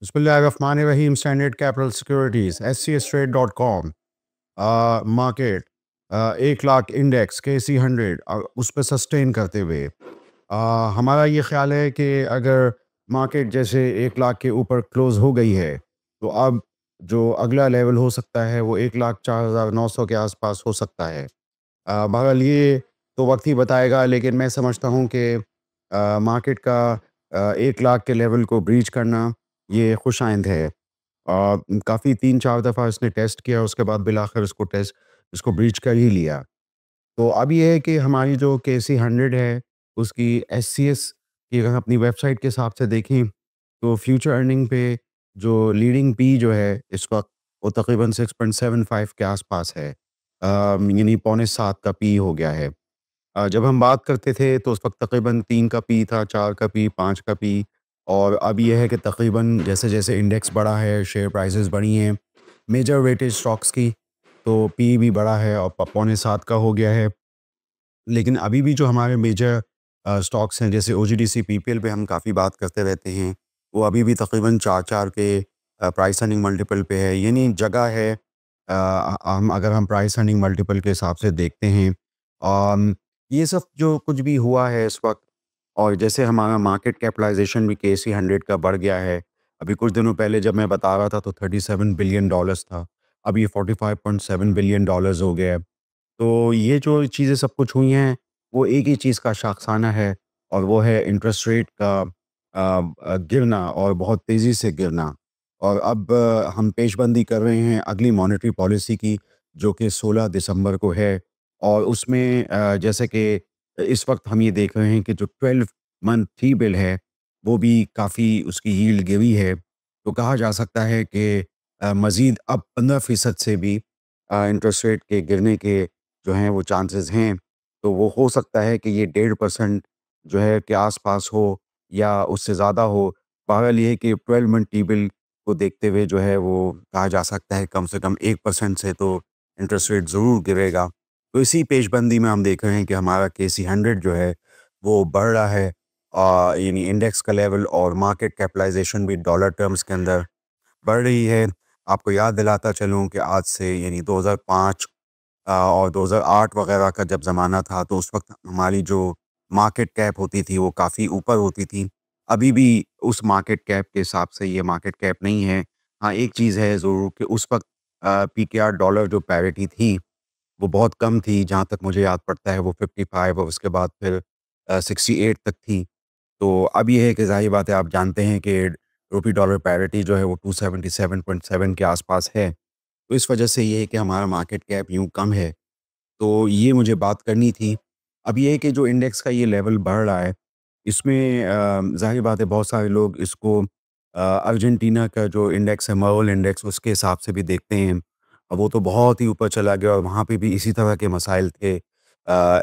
बिस्मिल्लाहिर्रहमानिर्रहीम। Standard capital securities scstrade.com market 1 lakh index KC 100 उस पर सस्टेन करते हुए हमारा ये ख्याल है कि अगर मार्केट जैसे 1 लाख के ऊपर क्लोज़ हो गई है तो अब जो अगला लेवल हो सकता है वो 1,04,900 के आसपास हो सकता है। बहरहाल ये तो वक्त ही बताएगा, लेकिन मैं समझता हूँ कि मार्केट का 1 लाख के लेवल को ब्रीच करना ये खुशाइंद है। काफ़ी 3-4 दफ़ा इसने टेस्ट किया, उसके बाद बिलाखिर इसको ब्रीच कर ही लिया। तो अब ये है कि हमारी जो KC 100 है, उसकी SCS की अगर अपनी वेबसाइट के हिसाब से देखें, तो फ्यूचर अर्निंग पे जो लीडिंग पी जो है इस वक़्त, वो तकरीबन 6.75 के आसपास है। यानी पौने 7 का पी हो गया है। जब हम बात करते थे तो उस वक़्त तकरीबन 3 का पी था, 4 का पी, 5 का पी, और अब ये है कि तकरीबन जैसे-जैसे इंडेक्स बढ़ा है, शेयर प्राइसेस बढ़ी हैं, मेजर वेटेज स्टॉक्स की, तो पी भी बढ़ा है और पौने 7 का हो गया है। लेकिन अभी भी जो हमारे मेजर स्टॉक्स हैं, जैसे OGDC, PPL पे हम काफ़ी बात करते रहते हैं, वो अभी भी तकरीबन 4-4 के प्राइस अर्निंग मल्टीपल पे है। यानी जगह है, हम अगर हम प्राइस अर्निंग मल्टीपल के हिसाब से देखते हैं। ये सब जो कुछ भी हुआ है इस वक़्त, और जैसे हमारा मार्केट कैपिटलाइज़ेशन भी KC 100 का बढ़ गया है। अभी कुछ दिनों पहले जब मैं बता रहा था तो $37 बिलियन था। अब ये $45.7 बिलियन हो गया है। तो ये जो चीज़ें सब कुछ हुई हैं, वो एक ही चीज़ का शाखसाना है, और वो है इंटरेस्ट रेट का गिरना, और बहुत तेज़ी से गिरना। और अब हम पेशबंदी कर रहे हैं अगली मॉनेटरी पॉलिसी की, जो कि 16 दिसंबर को है। और उसमें जैसे कि इस वक्त हम ये देख रहे हैं कि जो 12 मंथ टी बिल है, वो भी काफ़ी उसकी यील्ड गिरी है। तो कहा जा सकता है कि मज़ीद अब 15% से भी इंटरेस्ट रेट के गिरने के जो हैं वो चांसेस हैं। तो वो हो सकता है कि ये 1.5% जो है के आसपास हो, या उससे ज़्यादा हो। बहरहाल ये है कि 12 मंथ टी बिल को देखते हुए जो है वो कहा जा सकता है कम से कम 1% से तो इंटरेस्ट रेट ज़रूर गिरेगा। तो इसी पेशबंदी में हम देख रहे हैं कि हमारा KC 100 जो है वो बढ़ रहा है। यानी इंडेक्स का लेवल और मार्केट कैपिटलाइज़ेशन भी डॉलर टर्म्स के अंदर बढ़ रही है। आपको याद दिलाता चलूँ कि आज से यानी 2005 और 2008 वगैरह का जब ज़माना था, तो उस वक़्त हमारी जो मार्केट कैप होती थी वो काफ़ी ऊपर होती थी। अभी भी उस मार्केट कैप के हिसाब से ये मार्केट कैप नहीं है। हाँ, एक चीज़ है ज़रूर कि उस वक़्त PKR डॉलर जो पैरिटी थी, वो बहुत कम थी। जहाँ तक मुझे याद पड़ता है वो 55 और उसके बाद फिर 68 तक थी। तो अब ये है कि ज़ाहिर बात है, आप जानते हैं कि रूपी डॉलर पैरिटी जो है वो 277.7 के आसपास है। तो इस वजह से ये है कि हमारा मार्केट कैप यूँ कम है। तो ये मुझे बात करनी थी। अब ये है कि जो इंडेक्स का ये लेवल बढ़ रहा है, इसमें ज़ाहिर बात है बहुत सारे लोग इसको अर्जेंटीना का जो इंडेक्स है, मर्वल इंडेक्स, उसके हिसाब से भी देखते हैं। अब वो तो बहुत ही ऊपर चला गया और वहाँ पे भी इसी तरह के मसाइल थे।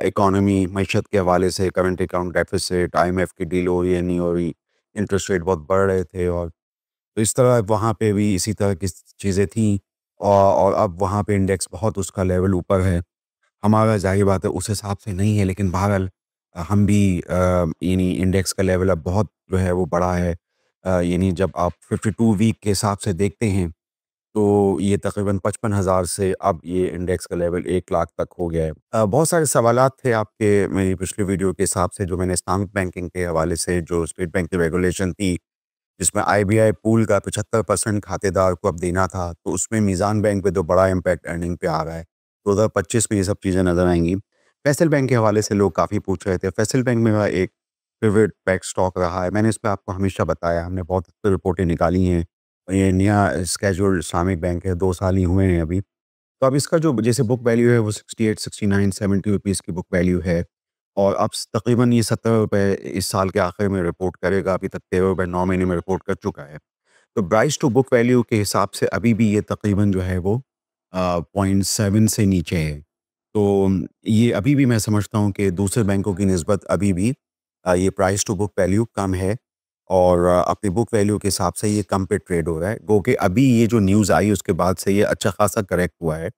इकॉनमी, मईशत के हवाले से, करंट अकाउंट डेफ़िसिट, IMF की डील हो रही है, नहीं हो रही, इंटरेस्ट रेट बहुत बढ़ रहे थे, और तो इस तरह वहाँ पे भी इसी तरह की चीज़ें थीं। और अब वहाँ पे इंडेक्स बहुत उसका लेवल ऊपर है। हमारा ज़ाहिर बात है उस हिसाब से नहीं है, लेकिन बहरहाल हम भी यानी इंडेक्स का लेवल अब बहुत जो है वो बड़ा है। यानी जब आप 52 वीक के हिसाब से देखते हैं, तो ये तकरीबन 55,000 से अब ये इंडेक्स का लेवल 1 लाख तक हो गया है। बहुत सारे सवालात थे आपके मेरी पिछली वीडियो के हिसाब से, जो मैंने इस्लामिक बैंकिंग के हवाले से, जो स्टेट बैंक की रेगुलेशन थी, जिसमें IBI पूल का 75% खातेदार को अब देना था, तो उसमें मीज़ान बैंक पे तो बड़ा इम्पैक्ट अर्निंग पे आ रहा है। 2025 में ये सब चीज़ें नज़र आएँगी। फ़ैसल बैंक के हवाले से लोग काफ़ी पूछ रहे थे। फ़ैसल बैंक मेरा एक फेवरेट पैक स्टॉक रहा है। मैंने इस पे आपको हमेशा बताया, हमने बहुत अच्छी रिपोर्टें निकाली हैं। ये नया स्केड्यूल्ड इस्लामिक बैंक है, 2 साल ही हुए हैं अभी। तो अब इसका जो जैसे बुक वैल्यू है वो 68, 69, 70 रुपीज़ की बुक वैल्यू है, और अब तकरीबन ये ₹70 इस साल के आखिर में रिपोर्ट करेगा। अभी तक ₹13 9 महीने में रिपोर्ट कर चुका है। तो प्राइस टू बुक वैल्यू के हिसाब से अभी भी ये तकरीबन जो है वो 0.7 से नीचे है। तो ये अभी भी मैं समझता हूँ कि दूसरे बैंकों की निस्बत अभी भी ये प्राइस टू बुक वैल्यू कम है, और अपनी बुक वैल्यू के हिसाब से ये कम पे ट्रेड हो रहा है। गो कि अभी ये जो न्यूज़ आई उसके बाद से ये अच्छा खासा करेक्ट हुआ है।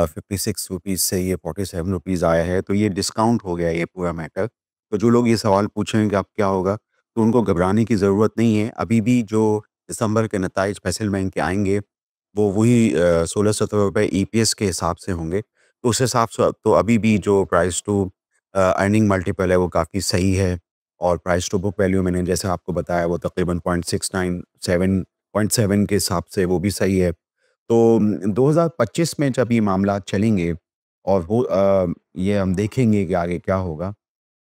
56 रुपीज़ से ये 47 रुपीज़ आया है, तो ये डिस्काउंट हो गया है ये पूरा मैटर। तो जो लोग ये सवाल पूछ रहे हैं कि अब क्या होगा, तो उनको घबराने की ज़रूरत नहीं है। अभी भी जो दिसंबर के नताइज फेडरल बैंक के आएँगे, वो वही 16-17 रुपए ईपीएस के हिसाब से होंगे। तो उस हिसाब से तो अभी भी जो प्राइस टू अर्निंग मल्टीपल है वो काफ़ी सही है और प्राइस टू बुक वैल्यू मैंने जैसे आपको बताया वो तकरीबन 0.69 7.7 के हिसाब से वो भी सही है। तो 2025 में जब ये मामला चलेंगे और वो ये हम देखेंगे कि आगे क्या होगा।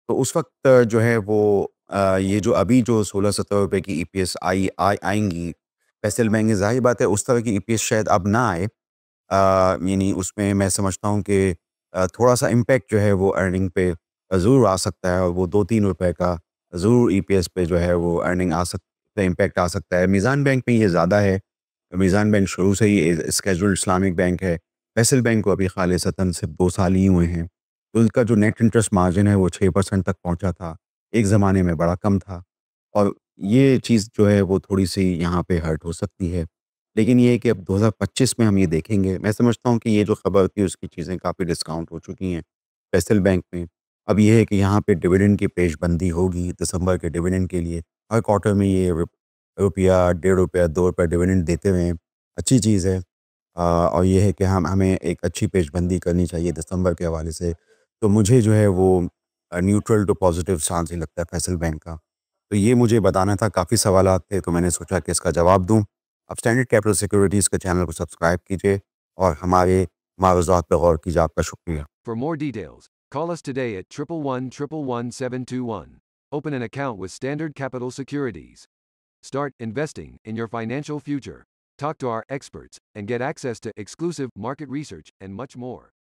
तो उस वक़्त जो है वो ये जो अभी जो 16-17 रुपए की ईपीएस आएँगी, फेडरल बैंक में ज़ाहिर बात है उस तरह की ईपीएस शायद अब ना आए। यानी उसमें मैं समझता हूँ कि थोड़ा-सा इम्पैक्ट जो है वो अर्निंग पे ज़रूर आ सकता है और वो 2-3 रुपए का ज़रूर ईपीएस पे जो है वो अर्निंग आ सकता है, इम्पैक्ट आ सकता है। मीज़ान बैंक में ये ज़्यादा है। मीज़ान बैंक शुरू से ही स्केड्यूल्ड इस्लामिक बैंक है। फेडरल बैंक को अभी खालिसतन सिर्फ़ 2 साल ही हुए हैं। तो उनका जो नेट इंटरेस्ट मार्जिन है वो 6% तक पहुँचा था। एक ज़माने में बड़ा कम था और ये चीज़ जो है वो थोड़ी-सी यहाँ पे हर्ट हो सकती है। लेकिन ये है कि अब 2025 में हम ये देखेंगे। मैं समझता हूँ कि ये जो खबर थी उसकी चीज़ें काफ़ी डिस्काउंट हो चुकी हैं फेडरल बैंक में। अब ये है कि यहाँ पे डिविडेंड की पेशबंदी होगी दिसंबर के डिविडेंड के लिए। हर क्वार्टर में ये रुपया, डेढ़ रुपया, ₹2 डिविडेंड देते हुए हैं। अच्छी चीज़ है। और ये है कि हमें एक अच्छी पेशबंदी करनी चाहिए दिसंबर के हवाले से। तो मुझे जो है वो न्यूट्रल टू पॉज़िटिव स्टांस ही लगता है फेडरल बैंक का। तो ये मुझे बताना था, काफ़ी सवालात थे तो मैंने सोचा कि इसका जवाब दूँ। आप स्टैंडर्ड कैपिटल सिक्योरिटीज़ के चैनल को सब्सक्राइब कीजिए और हमारे मारूज़ात पे गौर कीजिए। आपका शुक्रिया। For more details, call us today at 111-111-721. Open an account with Standard Capital Securities. Start investing in your financial future. Talk to our experts and get access to exclusive market research and much more.